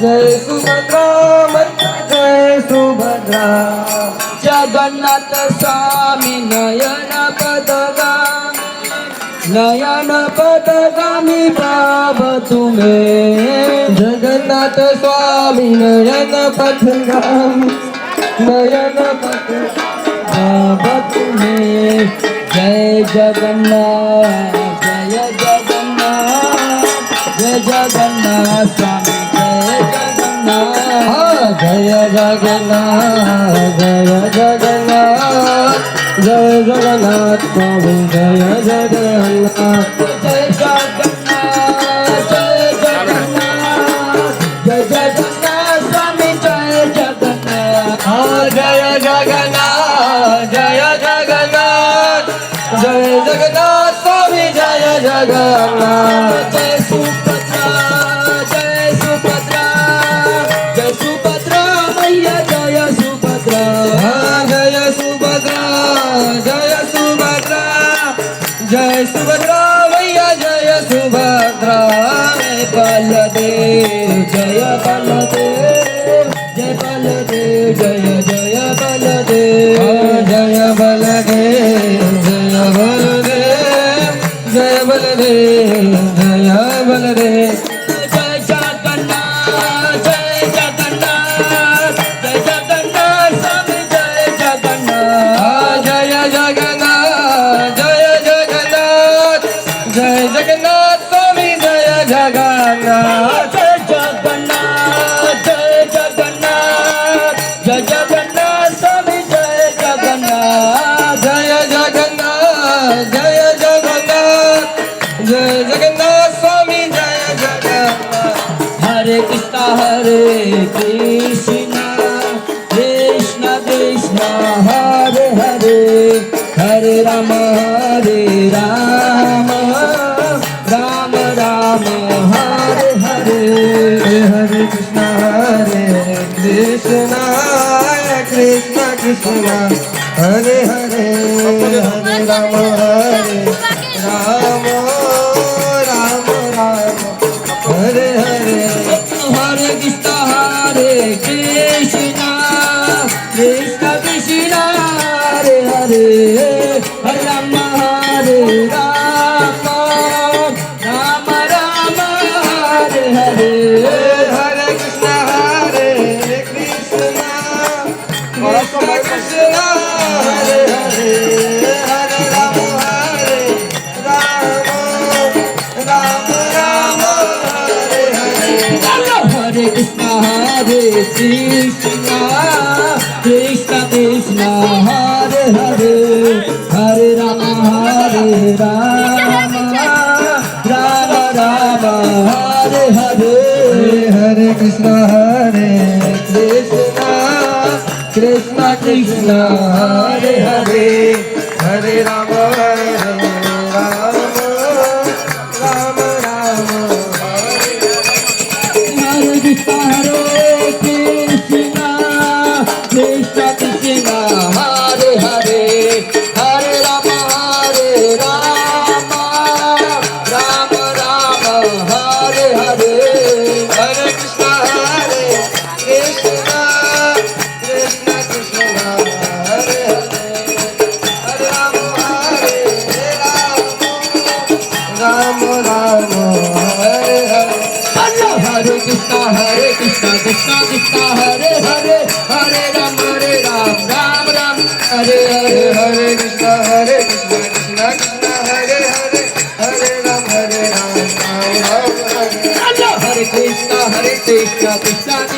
जय सुभद्रा मैया जय सुभद्रा जगन्नाथ स्वामी नयन पदगामी पाव तुम्हें जगन्नाथ स्वामी नयन पदगामी पाव तुम्हें जय जगन्नाथ जय जगन्नाथ स्वामी जय जगन्नाथ जय जगन्नाथ जय जगन्नाथ स्वामी जय जगन्नाथ जय जगन्नाथ जय जगन्नाथ स्वामी जय जगन्नाथ जय जगन्नाथ जय जगन्नाथ स्वामी जय जगन्नाथ जय सुभद्रा जय सुभद्रा मैया जय सुभद्रा जय सुभद्रा जय सुभद्रा मैया जय सुभद्रा बलदेव जय बलदेव जय बलदेव जय जय बलदेव जय बलदेव जय बलदेव जय बलदेव जय बलदेव जय जगन्नाथ स्वामी जय जगन्नाथ जय जगन्नाथ जय जगन्नाथ जय जगन्नाथ स्वामी जय जगन्नाथ जय जगन्नाथ जय जगन्नाथ जय जगन्नाथ स्वामी जय जगन्नाथ हरे कृष्णा कृष्ण कृष्ण हरे हरे हरे राम राम राम हरे हरे हरे कृष्ण कृष्ण कृष्ण हरे हरे हरे राम राम राम हरे हरे हरे कृष्ण कृष्ण कृष्ण हरे हरे हरे राम कृष्ण कृष्ण कृष्ण हरे हरे हरे राम राम राम हरे हरे हरे कृष्ण कृष्ण कृष्ण हरे हरे हरे राम राम राम राम हरे कृष्ण कृष्ण कृष्ण हरे हरे हरे राम राम राम हरे हरे हरे कृष्ण कृष्ण कृष्ण हरे हरे हरे राम राम राम हरे हरे हरे कृष्ण कृष्ण कृष्ण हरे हरे हरे राम राम हरे हरे हरे कृष्ण कृष्ण कृष्ण हरे हरे हरे राम राम राम हरे हरे कृष्ण कृष्ण कृष्ण